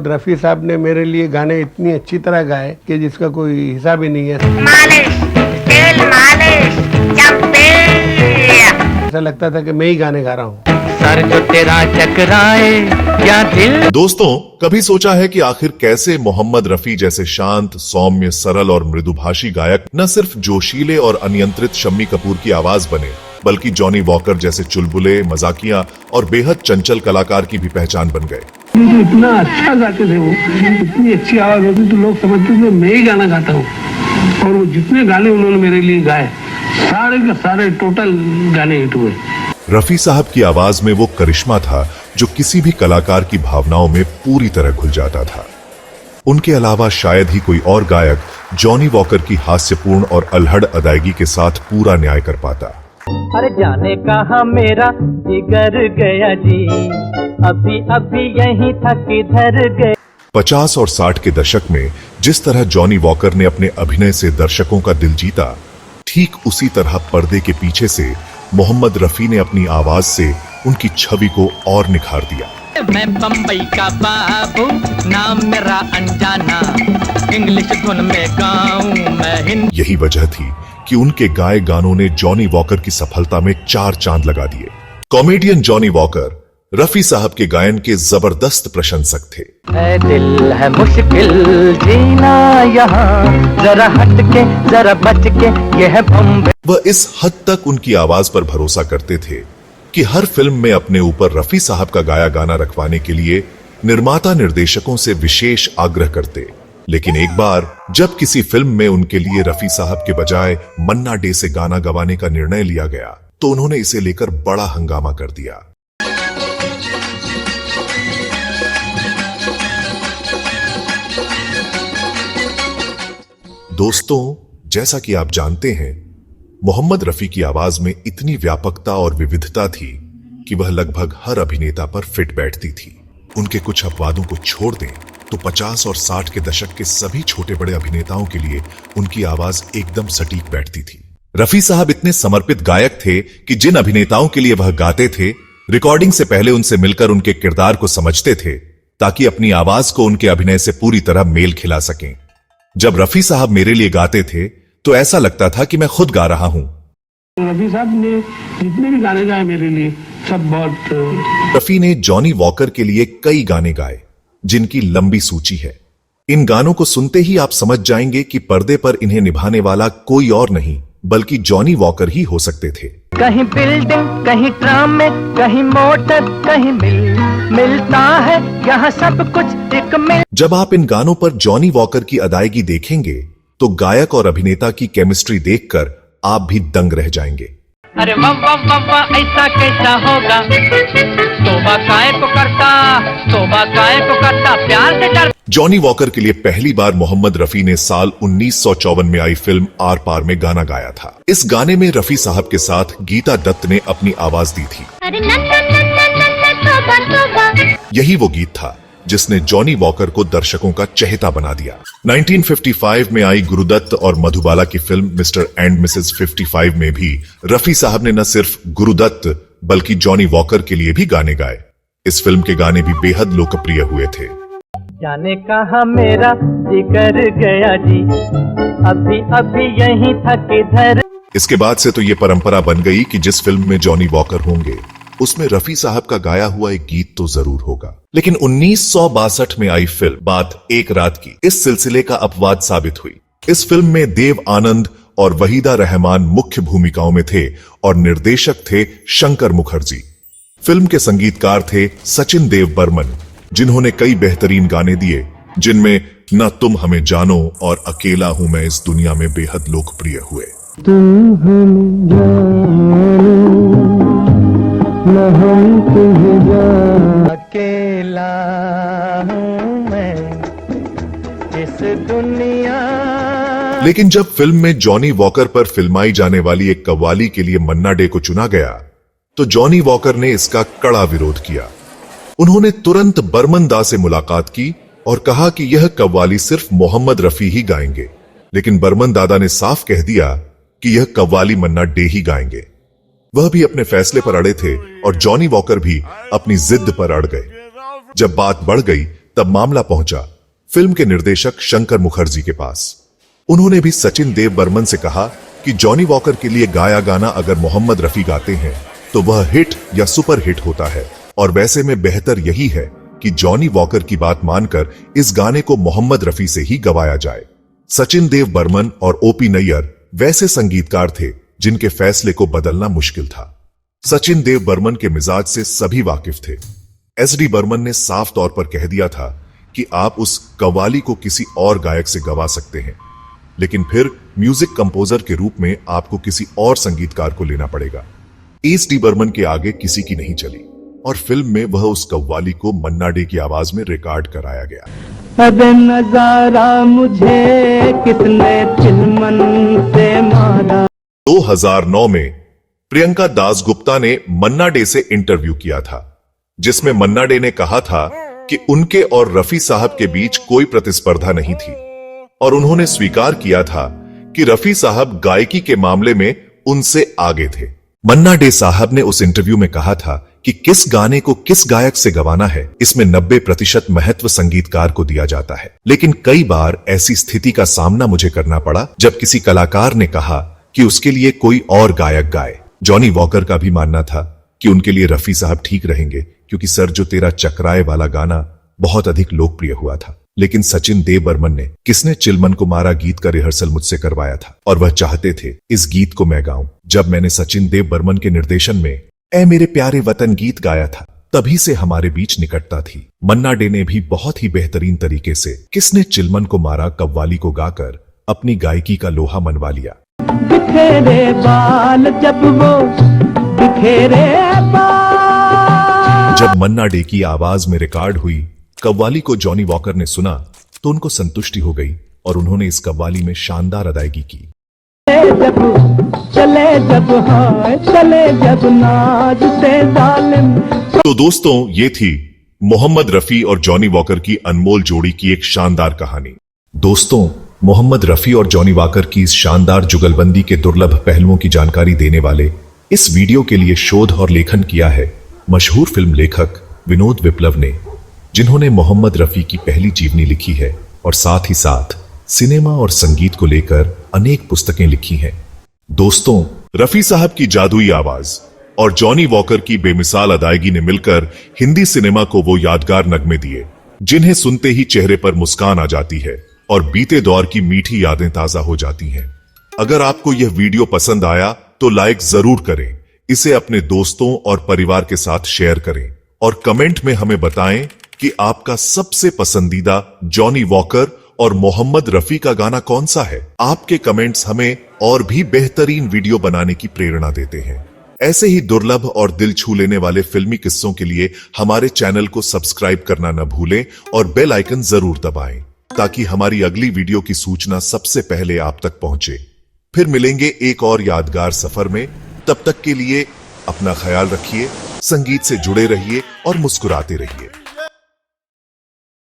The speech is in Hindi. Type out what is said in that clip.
रफी साहब ने मेरे लिए गाने इतनी अच्छी तरह गाए कि जिसका कोई हिसाब ही नहीं है। ऐसा लगता था कि मैं ही गाने गा रहा हूँ। सर जो तेरा टकराए या दिल। दोस्तों, कभी सोचा है कि आखिर कैसे मोहम्मद रफी जैसे शांत, सौम्य, सरल और मृदुभाषी गायक न सिर्फ जोशीले और अनियंत्रित शम्मी कपूर की आवाज बने, बल्कि जॉनी वॉकर जैसे चुलबुले, मजाकिया और बेहद चंचल कलाकार की भी पहचान बन गए। इतना अच्छा गाते थे वो, इतनी अच्छी आवाज होती तो लोग समझते थे मैं ही गाना गाता हूँ। और वो जितने गाने उन्होंने मेरे लिए गाए, सारे के सारे टोटल गाने हिट हुए। रफी साहब की आवाज में वो करिश्मा था जो किसी भी कलाकार की भावनाओं में पूरी तरह घुल जाता था। उनके अलावा शायद ही कोई और गायक जॉनी वॉकर की हास्यपूर्ण और अल्हड़ अदायगी के साथ पूरा न्याय कर पाता। अरे जाने कहाँ मेरा जिगर गया जी, अभी अभी यहीं था किधर गए। 50 और 60 के दशक में जिस तरह जॉनी वॉकर ने अपने अभिनय से दर्शकों का दिल जीता, ठीक उसी तरह पर्दे के पीछे से मोहम्मद रफी ने अपनी आवाज से उनकी छवि को और निखार दिया। मैं बम्बई का बाबू, नाम मेरा अनजाना, इंग्लिश धुन में गाऊं मैं हिंदी। यही वजह थी कि उनके गाए गानों ने जॉनी वॉकर की सफलता में 4 चांद लगा दिए। कॉमेडियन जॉनी वॉकर रफी साहब के गायन के जबरदस्त प्रशंसक थे। है दिल है मुश्किल जीना यहाँ, जरा हट के जरा बच के, यह है बम्बई। वह इस हद तक उनकी आवाज पर भरोसा करते थे कि हर फिल्म में अपने ऊपर रफी साहब का गाया गाना रखवाने के लिए निर्माता निर्देशकों से विशेष आग्रह करते। लेकिन एक बार जब किसी फिल्म में उनके लिए रफी साहब के बजाय मन्ना डे से गाना गवाने का निर्णय लिया गया, तो उन्होंने इसे लेकर बड़ा हंगामा कर दिया। दोस्तों, जैसा कि आप जानते हैं, मोहम्मद रफी की आवाज में इतनी व्यापकता और विविधता थी कि वह लगभग हर अभिनेता पर फिट बैठती थी। उनके कुछ अपवादों को छोड़ दें तो 50 और 60 के दशक के सभी छोटे बड़े अभिनेताओं के लिए उनकी आवाज एकदम सटीक बैठती थी। रफी साहब इतने समर्पित गायक थे कि जिन अभिनेताओं के लिए वह गाते थे, रिकॉर्डिंग से पहले उनसे मिलकर उनके किरदार को समझते थे ताकि अपनी आवाज को उनके अभिनय से पूरी तरह मेल खिला सकें। जब रफी साहब मेरे लिए गाते थे तो ऐसा लगता था कि मैं खुद गा रहा हूं। रफी साहब ने जितने भी गाने गाए मेरे लिए सब बहुत। रफी ने जॉनी वॉकर के लिए कई गाने गाए जिनकी लंबी सूची है। इन गानों को सुनते ही आप समझ जाएंगे कि पर्दे पर इन्हें निभाने वाला कोई और नहीं बल्कि जॉनी वॉकर ही हो सकते थे। कहीं बिल्डिंग, कहीं ट्राम में, कहीं मोटर, कहीं मिलता है यहाँ सब कुछ एक मिल। जब आप इन गानों पर जॉनी वॉकर की अदायगी देखेंगे तो गायक और अभिनेता की केमिस्ट्री देखकर आप भी दंग रह जाएंगे। अरे वाह वाह वाह वाह, ऐसा कैसा होगा, तोबा काय को करता, तोबा काय को करता, प्यार से डर। जॉनी वॉकर के लिए पहली बार मोहम्मद रफी ने साल 1954 में आई फिल्म आर पार में गाना गाया था। इस गाने में रफी साहब के साथ गीता दत्त ने अपनी आवाज दी थी। यही वो गीत था जिसने जॉनी वॉकर को दर्शकों का चहेता बना दिया। 1955 में आई गुरुदत्त और मधुबाला की फिल्म मिस्टर एंड मिसेस 55 में भी रफी साहब ने न सिर्फ गुरुदत्त बल्कि जॉनी वॉकर के लिए भी गाने गाए। इस फिल्म के गाने भी बेहद लोकप्रिय हुए थे। जाने कहाँ मेरा जिगर गया जी, अभी अभी यहीं था किधर। इसके बाद से तो ये परंपरा बन गई कि जिस फिल्म में जॉनी वॉकर होंगे उसमें रफी साहब का गाया हुआ एक गीत तो जरूर होगा। लेकिन 1962 में आई फिल्म बात एक रात की इस सिलसिले का अपवाद साबित हुई। इस फिल्म में देव आनंद और वहीदा रहमान मुख्य भूमिकाओं में थे और निर्देशक थे शंकर मुखर्जी। फिल्म के संगीतकार थे सचिन देव बर्मन, जिन्होंने कई बेहतरीन गाने दिए जिनमें न तुम हमें जानो और अकेला हूं मैं इस दुनिया में बेहद लोकप्रिय हुए। तुम हमें जानो न हम तुम्हें जानो, अकेला हूँ मैं इस दुनिया। लेकिन जब फिल्म में जॉनी वॉकर पर फिल्माई जाने वाली एक कव्वाली के लिए मन्ना डे को चुना गया तो जॉनी वॉकर ने इसका कड़ा विरोध किया। उन्होंने तुरंत बर्मन दा से मुलाकात की और कहा कि यह कव्वाली सिर्फ मोहम्मद रफी ही गाएंगे। लेकिन बर्मन दादा ने साफ कह दिया कि यह कव्वाली मन्ना डे ही गाएंगे। वह भी अपने फैसले पर अड़े थे और जॉनी वॉकर भी अपनी जिद पर अड़ गए। जब बात बढ़ गई तब मामला पहुंचा फिल्म के निर्देशक शंकर मुखर्जी के पास। उन्होंने भी सचिन देव बर्मन से कहा कि जॉनी वॉकर के लिए गाया गाना अगर मोहम्मद रफी गाते हैं तो वह हिट या सुपर हिट होता है, और वैसे में बेहतर यही है कि जॉनी वॉकर की बात मानकर इस गाने को मोहम्मद रफी से ही गवाया जाए। सचिन देव बर्मन और ओपी नैयर वैसे संगीतकार थे जिनके फैसले को बदलना मुश्किल था। सचिन देव बर्मन के मिजाज से सभी वाकिफ थे। एसडी बर्मन ने साफ तौर पर कह दिया था कि आप उस कव्वाली को किसी और गायक से गवा सकते हैं, लेकिन फिर म्यूजिक कंपोजर के रूप में आपको किसी और संगीतकार को लेना पड़ेगा। एसडी बर्मन के आगे किसी की नहीं चली और फिल्म में वह उस कव्वाली को मन्ना डे की आवाज में रिकॉर्ड कराया गया। अब नजारा मुझे किसने चिलमन से मारा। 2009 में प्रियंका दासगुप्ता ने मन्ना डे से इंटरव्यू किया था, जिसमें मन्ना डे ने कहा था कि उनके और रफी साहब के बीच कोई प्रतिस्पर्धा नहीं थी, और उन्होंने स्वीकार किया था कि रफी साहब गायकी के मामले में उनसे आगे थे। मन्ना डे साहब ने उस इंटरव्यू में कहा था कि किस गाने को किस गायक से गवाना है, इसमें 90% महत्व संगीतकार को दिया जाता है। लेकिन कई बार ऐसी स्थिति का सामना मुझे करना पड़ा जब किसी कलाकार ने कहा कि उसके लिए कोई और गायक गाए। जॉनी वॉकर का भी मानना था कि उनके लिए रफी साहब ठीक रहेंगे, क्योंकि सर जो तेरा चकराए वाला गाना बहुत अधिक लोकप्रिय हुआ था। लेकिन सचिन देव बर्मन ने किसने चिलमन को मारा गीत का रिहर्सल मुझसे करवाया था, और वह चाहते थे इस गीत को मैं गाऊं। जब मैंने सचिन देव बर्मन के निर्देशन में ऐ मेरे प्यारे वतन गीत गाया था, तभी से हमारे बीच निकटता थी। मन्ना डे ने भी बहुत ही बेहतरीन तरीके से किसने चिलमन को मारा कव्वाली को गाकर अपनी गायकी का लोहा मनवा लिया। बिखेरे बाल जब वो बिखेरे बाल। जब मन्ना डे की आवाज में रिकॉर्ड हुई कव्वाली को जॉनी वॉकर ने सुना तो उनको संतुष्टि हो गई और उन्होंने इस कव्वाली में शानदार अदायगी की। चले जब हाय चले जब नाज से जालिम। तो दोस्तों, ये थी मोहम्मद रफी और जॉनी वॉकर की अनमोल जोड़ी की एक शानदार कहानी। दोस्तों, मोहम्मद रफी और जॉनी वॉकर की इस शानदार जुगलबंदी के दुर्लभ पहलुओं की जानकारी देने वाले इस वीडियो के लिए शोध और लेखन किया है मशहूर फिल्म लेखक विनोद विप्लव ने, जिन्होंने मोहम्मद रफी की पहली जीवनी लिखी है और साथ ही साथ सिनेमा और संगीत को लेकर अनेक पुस्तकें लिखी हैं। दोस्तों, रफी साहब की जादुई आवाज और जॉनी वॉकर की बेमिसाल अदायगी ने मिलकर हिंदी सिनेमा को वो यादगार नगमे दिए जिन्हें सुनते ही चेहरे पर मुस्कान आ जाती है और बीते दौर की मीठी यादें ताजा हो जाती हैं। अगर आपको यह वीडियो पसंद आया तो लाइक जरूर करें, इसे अपने दोस्तों और परिवार के साथ शेयर करें और कमेंट में हमें बताएं कि आपका सबसे पसंदीदा जॉनी वॉकर और मोहम्मद रफी का गाना कौन सा है। आपके कमेंट्स हमें और भी बेहतरीन वीडियो बनाने की प्रेरणा देते हैं। ऐसे ही दुर्लभ और दिल छू लेने वाले फिल्मी किस्सों के लिए हमारे चैनल को सब्सक्राइब करना न भूलें और बेल आइकन जरूर दबाएं ताकि हमारी अगली वीडियो की सूचना सबसे पहले आप तक पहुंचे। फिर मिलेंगे एक और यादगार सफर में। तब तक के लिए अपना ख्याल रखिए, संगीत से जुड़े रहिए और मुस्कुराते रहिए।